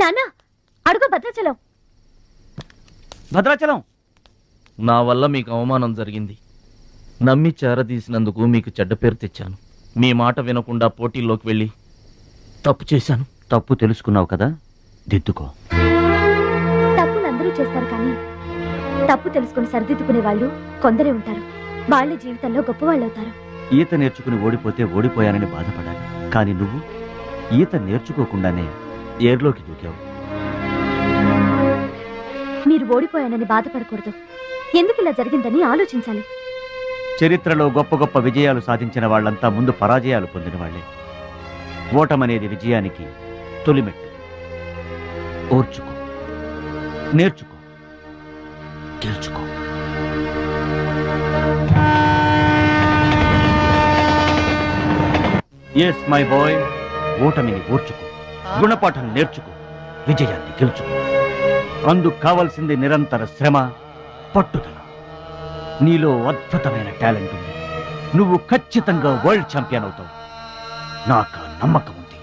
నాన్న అడుగు భద్రాచలం. భద్రాచలం నా వల్ల మీకు అవమానం జరిగింది. నమ్మి చేరదీసినందుకు మీకు చెడ్డ పేరు తెచ్చాను. మీ మాట వినకుండా పోటీల్లోకి వెళ్ళి తప్పు చేశాను. తప్పు తెలుసుకున్నావు కదా, దిద్దుకో. తప్పులు అందరూ చేస్తారు, కానీ తప్పు తెలుసుకుని సరిదిద్దుకునే వాళ్ళు కొందరే ఉంటారు. వాళ్ళ జీవితంలో గొప్పవాళ్ళు అవుతారు. ఈత నేర్చుకుని ఓడిపోతే ఓడిపోయానని బాధపడాలి, కానీ నువ్వు ఈత నేర్చుకోకుండానే ఏర్లోకి దూకావు. మీరు ఓడిపోయానని బాధపడకూడదు. ఎందుకు ఇలా జరిగిందని ఆలోచించాలి. చరిత్రలో గొప్ప గొప్ప విజయాలు సాధించిన వాళ్ళంతా ముందు పరాజయాలు పొందిన వాళ్లే. ఓటమనేది విజయానికి తొలిమెట్టు. ఓర్చుకో, నేర్చుకో, గెలుచుకో. ఎస్ మై బాయ్, ఓటమిని ఓర్చుకో, గుణపాఠం నేర్చుకో, విజయాన్ని గెలుచుకో. అందుకు కావాల్సింది నిరంతర శ్రమ, పట్టుదల. నీలో అద్భుతమైన టాలెంట్ ఉంది. నువ్వు ఖచ్చితంగా వరల్డ్ ఛాంపియన్ అవుతావు. నాకు నమ్మకం ఉంది.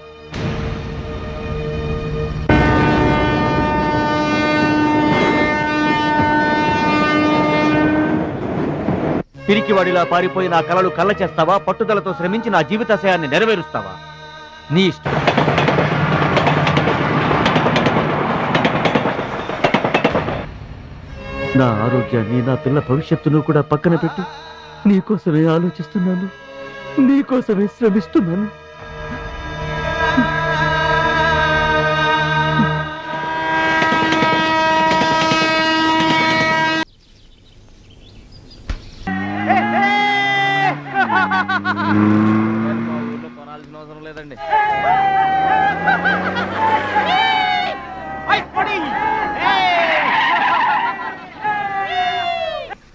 పిరికివాడిలా పారిపోయి నా కలలు కళ్ళ చేస్తావా? పట్టుదలతో శ్రమించి నా జీవితాశయాన్ని నెరవేరుస్తావా? నీ ఇష్టం. నా ఆరోగ్యాన్ని, నా పిల్ల భవిష్యత్తును కూడా పక్కన పెట్టి నీకోసమే ఆలోచిస్తున్నాను, నీకోసమే శ్రమిస్తున్నాను. కొనాల్సిన అవసరం లేదండి.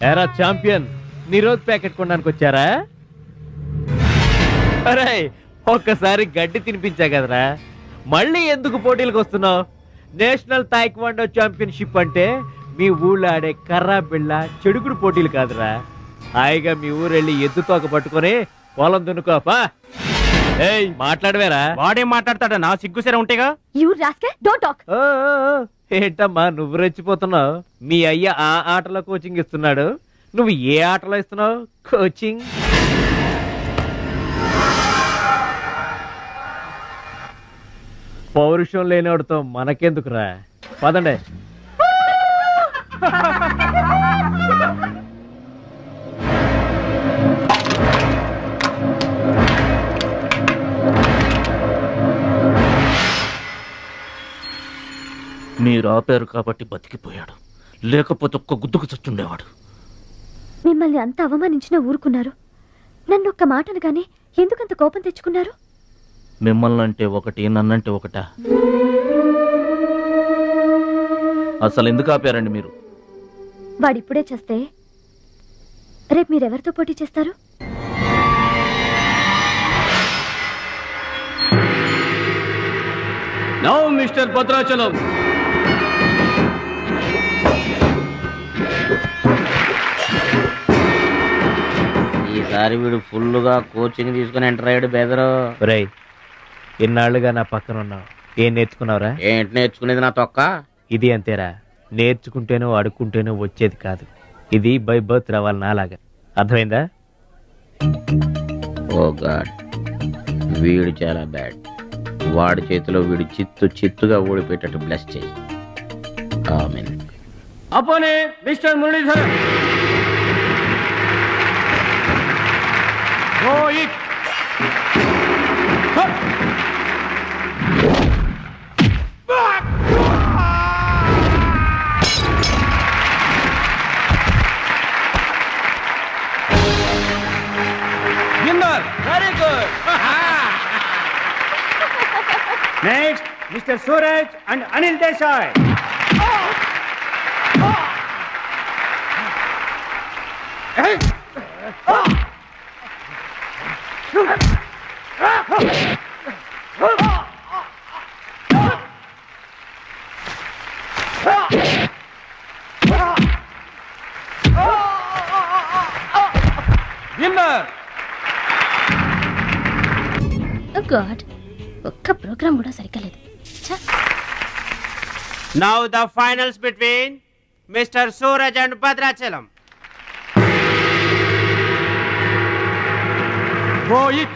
ఎరా ఛాంపియన్, నిరోధ్ ప్యాకెట్ కొనడానికి వచ్చారా? అరే, ఒక్కసారి గడ్డి తినిపించా కదరా, మళ్ళీ ఎందుకు పోటీలకు వస్తున్నావు? నేషనల్ తాయిక్వాండో ఛాంపియన్షిప్ అంటే మీ ఊళ్ళో ఆడే కర్రా బిళ్ళ చెడుగుడు పోటీలు కాదురా. హాయిగా మీ ఊరెళ్ళి ఎద్దు తోక పట్టుకొని పొలం దున్నుకోపా. ఏయ్, మాట్లాడవేరా? వాడేం మాట్లాడతాడా? నా సిగ్గుసర ఉంటేగా. You rascal, don't talk. ఏంటమ్మా నువ్వు రెచ్చిపోతున్నావు? మీ అయ్య ఆ ఆటలో కోచింగ్ ఇస్తున్నాడు, నువ్వు ఏ ఆటలో ఇస్తున్నావు కోచింగ్? పౌరుషం లేనివాడితో మనకెందుకురా, పదండి. మీరు ఆపారు కాబట్టి బతికిపోయాడు, లేకపోతే ఒక్క గుద్దుకు చచ్చుండేవాడు. మిమ్మల్ని అంత అవమానించినా ఊరుకున్నారు. నన్ను ఒక్క మాట అనగానే ఎందుకంత కోపం తెచ్చుకున్నారు? మిమ్మల్ని అంటే ఒకటి, నన్నంటే ఒకటా? అసలు ఎందుకు ఆపారండి మీరు? వాడిప్పుడే చేస్తే రేపు మీరెవరితో పోటీ చేస్తారు? నౌ మిస్టర్ భద్రాచలం, ఈసారి వీడు ఫుల్గా కోచింగ్ తీసుకుని ఎంటర్ అయ్యాడు. బెదరు రై, ఇన్నాళ్ళుగా నా పక్కన ఉన్నావు, ఏం నేర్చుకున్నావురా? ఏంటి నేర్చుకునేది నా తొక్క? ఇది అంతేరా, నేర్చుకుంటేనో అడుక్కుంటేనో వచ్చేది కాదు. ఇది బై బర్త్ రావాలి నాలాగా. అర్థమైందా? ఓ గాడ్, వీడు చాలా బ్యాడ్. వాడి చేతిలో వీడు చిత్తుగా ఓడిపోయేటట్టు బ్లెస్ చేయి. ఆమేన్. అపోనే mister Muralidhar. Very good. Next mister Suraj and Anil Desai. God, ఒక్క ప్రోగ్రామ్ కూడా సరిగ్గా లేదు. Now the finals between Mr. Suraj and Bhadrachalam. Rohit.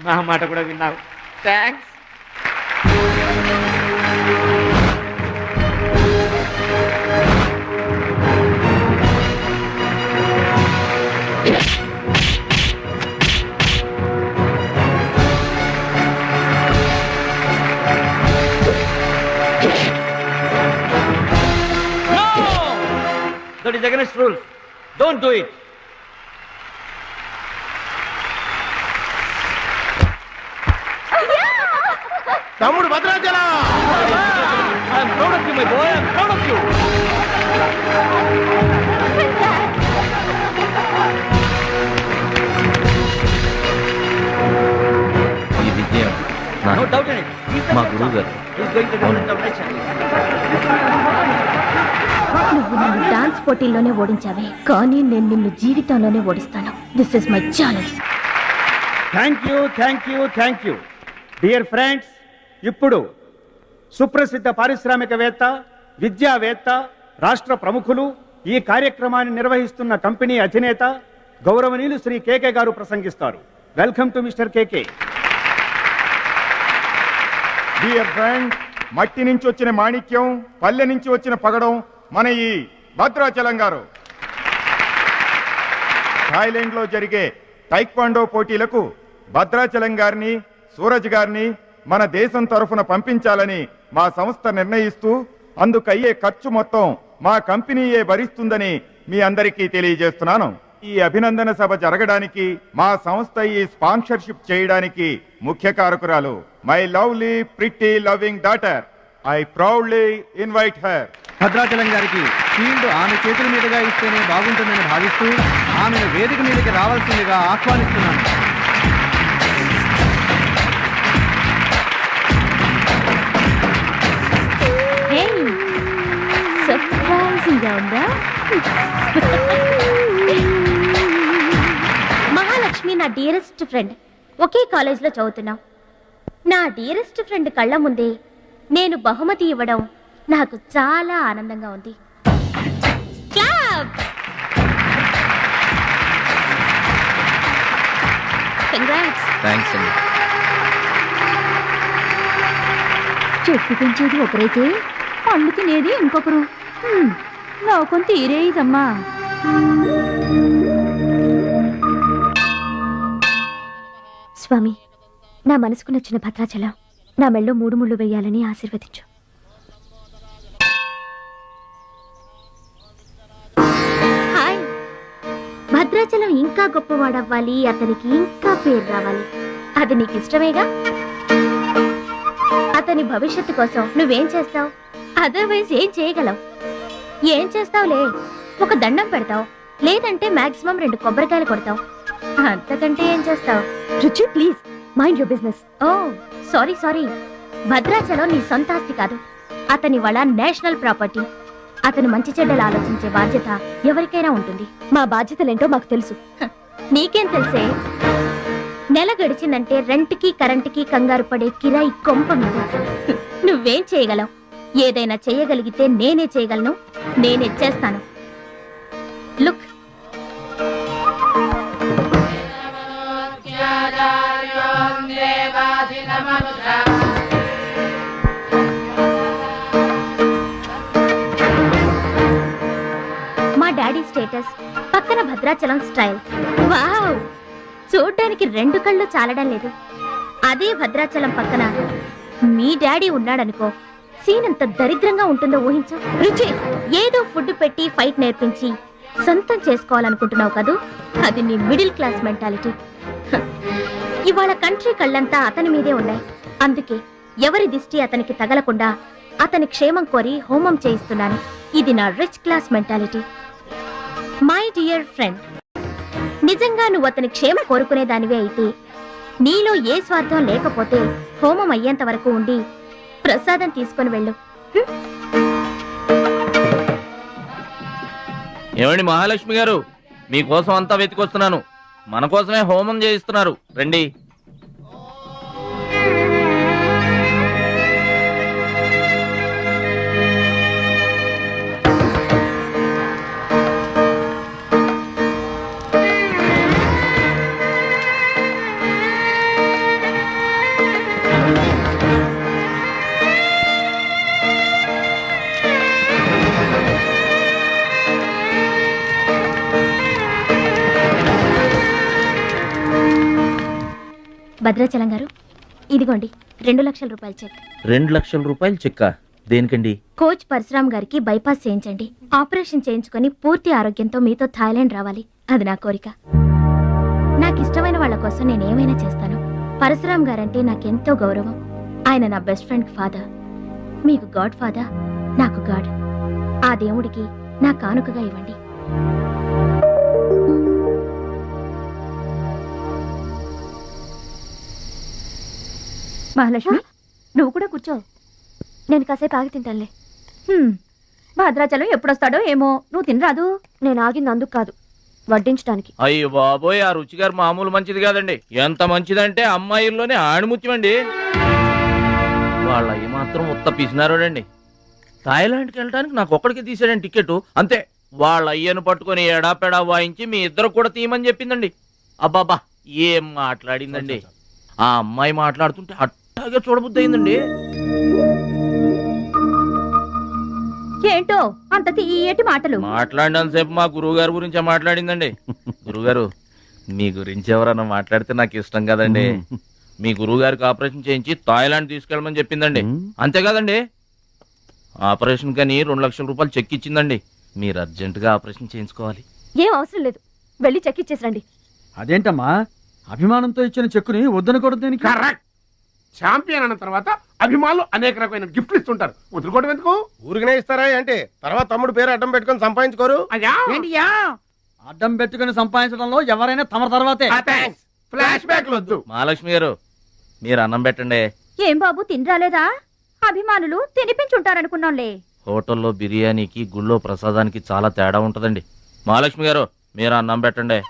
నా మాట కూడా విన్నావు. Thanks. That is against rules. Don't do it. తమ్ముడు Bhadrachalam. I am proud of you, my boy. I am proud of you. ఈ విజయం No doubt in it. He's the మా best గురువు one. గారు. He's going to win the nation. నువ్వు నన్ను dance పోటీల్లోనే ఓడించావే, కానీ నేను నిన్ను జీవితంలోనే ఓడిస్తాను. This is my challenge. Thank you dear friends. ఇప్పుడు సుప్రసిద్ధ పారిశ్రామికవేత్త, విద్యావేత్త, రాష్ట్ర ప్రముఖులు, ఈ కార్యక్రమాన్ని నిర్వహిస్తున్న కంపెనీ అధినేత గౌరవనీయులు శ్రీ కేకే గారు ప్రసంగిస్తారు. Welcome to mister KK. Dear friend, మట్టి నుంచి వచ్చిన మాణిక్యం, పల్లె నుంచి వచ్చిన పగడం మన ఈ భద్రాచలం గారు. థాయిలాండ్ లో జరిగే టైక్వాండో పోటీలకు భద్రాచలం గారిని, సూరజ్ గారిని మన దేశం తరఫున పంపించాలని మా సంస్థ నిర్ణయిస్తూ అందుకయ్యే ఖర్చు మొత్తం మా కంపెనీయే భరిస్తుందని మీ అందరికీ తెలియజేస్తున్నాను. ఈ అభినందన సభ జరగడానికి, మా సంస్థ ఈ స్పాన్సర్షిప్ చేయడానికి ముఖ్య కారకురాలు my lovely pretty loving daughter. I proudly invite her. Bhadrachalam గారికి ఫీల్డ్ ఆమె చేతుల మీదుగా ఇస్తేనే బాగుంటుందని భావిస్తూ ఆమెను వేదిక మీదకి రావాల్సిందిగా ఆహ్వానిస్తున్నాను. సర్ప్రైజింగ్ గా ఉందా? మహాలక్ష్మి నా డియరెస్ట్ ఫ్రెండ్. ఒకే కాలేజ్ లో చదువుతున్నాం. నా డియరెస్ట్ ఫ్రెండ్ కళ్ళ ముందే నేను బహుమతి ఇవ్వడం నాకు చాలా ఆనందంగా ఉంది. కంగ్రాట్స్. థ్యాంక్స్ అండి. చెట్టు పెంచేది ఒకరైతే పండు తినేది ఇంకొకరు. లోకం తీరే ఇదమ్మా. స్వామి, నా మనసుకు నచ్చిన భద్రాచలం నా మెళ్ళో 3 ముళ్ళు వేయాలని ఆశీర్వదించు. హాయ్. భద్రాచలం ఇంకా గొప్పవాడవ్వాలి, అతనికి ఇంకా పేరు రావాలి. అది నీకు ఇష్టమేగా? అతని భవిష్యత్తు కోసం నువ్వేం చేస్తావు? అదర్వైజ్ ఏం చేయగలవు? ఏం చేస్తావులే, ఒక దండం పెడతావు, లేదంటే మాక్సిమం 2 కొబ్బరికాయలు కొడతావు. అంతకంటే ఏం చేస్తావు? Ruchi, please mind your business. Oh sorry. Bhadrachalam నీ సొంత ఆస్తి కాదు, అతని వాళ్ళ నేషనల్ ప్రాపర్టీ. అతను మంచి చెడ్డలు ఆలోచించే బాధ్యత ఎవరికైనా ఉంటుంది. మా బాధ్యతలేంటో మాకు తెలుసు. నీకేం తెలుసే? నెల గడిచిందంటే రెంట్కి కరెంటుకి కంగారు పడే కిరాయి కొంప మీద. నువ్వేం చేయగలవు? ఏదైనా చేయగలిగితే నేనే చేయగలను, నేనే చేస్తాను. లుక్, మా డాడీ స్టేటస్, పక్కన భద్రాచలం స్టైల్. వావ్, చూడ్డానికి రెండు కళ్ళు చాలడం లేదు. అదే భద్రాచలం పక్కన మీ డాడీ ఉన్నాడనుకో, సీన్ ఎంత దరిద్రంగా ఉంటుందో ఊహించు. రుచి ఏదో ఫుడ్ పెట్టి ఫైట్ నేర్పించి సొంతం చేసుకోవాలనుకుంటున్నావు కదూ, అది నీ మిడిల్ క్లాస్ మెంటాలిటీ. ఇవాళ కంట్రీ కళ్ళంతా అతని మీదే ఉన్నాయి. అందుకే ఎవరి దిష్టి అతనికి తగలకుండా అతని క్షేమం కోరి హోమం చేయిస్తున్నాను. ఇది నా rich class mentality. My dear friend, నిజంగా నువ్వు అతని క్షేమం కోరుకునే దానివే అయితే, నీలో ఏ స్వార్థం లేకపోతే హోమం అయ్యేంత వరకు ఉండి ప్రసాదం తీసుకొని వెళ్ళు. ఏమండి మహాలక్ష్మి గారు, మీకోసం అంతా వెతికొస్తున్నాను. మన కోసమే హోమం చేయిస్తున్నారు, రండి. భద్రాచలం గారు, ఇదిగోండి 2 లక్షల రూపాయల చెక్. 2 లక్షల రూపాయలు చెక్క? దేనికండి? కోచ్ పరశురామ్ గారికి బైపాస్ చేయించండి. ఆపరేషన్ చేయించుకొని పూర్తి ఆరోగ్యంతో మీతో థాయిలాండ్ రావాలి. అది నా కోరిక. నాకు ఇష్టమైన వాళ్ళ కోసం నేనేమైనా చేస్తాను. పరశురామ్ గారంటే నాకెంతో గౌరవం. ఆయన నా బెస్ట్ ఫ్రెండ్ ఫాదర్. మీకు గాడ్ ఫాదర్, నాకు గాడ్. ఆ దేవుడికి నా కానుకగా ఇవ్వండి. మహాలక్ష్మి, నువ్వు కూడా కూర్చో. నేను కాసేపు ఆగి తింటానులే. భద్రాచలం ఎప్పుడొస్తాడో ఏమో, నువ్వు తినరాదు. నేను ఆగింది అందుకు కాదు, వడ్డించడానికి. అయ్యో బాబోయ్, ఆ రుచి గారు మామూలు మంచిది కాదండి. ఎంత మంచిదంటే అమ్మాయిల్లోనే ఆణిముత్యమండి. వాళ్ళ అయ్యి మాత్రం ఉత్త పిసినారోడండి. థాయిలాండ్కి వెళ్ళడానికి నాకు ఒక్కడికి తీసాడండి టికెట్, అంతే. వాళ్ళ అయ్యను పట్టుకొని ఎడాపెడా వాయించి మీ ఇద్దరు కూడా తీయమని చెప్పిందండి. అబ్బాబా, ఏం మాట్లాడిందండి. ఆ అమ్మాయి మాట్లాడుతుంటే అట్టాగే చూడబుద్ధి అయిందండి. ఏంటో అంత తీయటి మాటలు. మాట్లాడినంతసేపు మా గురువు గారి గురించే మాట్లాడిందండి. గురుగారు, మీ గురించి ఎవరన్నా మాట్లాడితే నాకు ఇష్టం కదండి. మీ గురువు గారికి ఆపరేషన్ చేయించి థాయిలాండ్ తీసుకెళ్ళమని చెప్పిందండి. అంతేకాదండి, ఆపరేషన్ కని 2 లక్షల రూపాయలు చెక్ ఇచ్చిందండి. మీరు అర్జెంటుగా ఆపరేషన్ చేయించుకోవాలి. ఏం అవసరం లేదు, వెళ్ళి చెక్ ఇచ్చేసరండి. అదేంటమ్మా, అభిమానంతో ఇచ్చిన చెక్కుని వద్దనకూడదు. కరెక్ట్. ఛాంపియన్ అన్న తర్వాత అభిమానులు అనేక రకమైన గిఫ్ట్లు ఇస్తుంటారు. వదులుకోవడం ఎందుకు? ఊరికనే ఇస్తారా అంటే తర్వాత తమ్ముడు పేరు అడ్డం పెట్టుకొని సంపాదించుకోరు. అడ్డం పెట్టుకుని సంపాదించడంలో ఎవరైనా తమ తర్వాతే. ఫ్లాష్ బ్యాక్ వద్దు. మహాలక్ష్మి గారు, మీరు అన్నం పెట్టండి. ఏం బాబు, తినరాలేదా? అభిమానులు తినిపించుంటారనుకున్నాంలే. హోటల్లో బిర్యానీకి గుళ్ళో ప్రసాదానికి చాలా తేడా ఉంటదండి. మహాలక్ష్మి గారు, మీరు అన్నం పెట్టండి.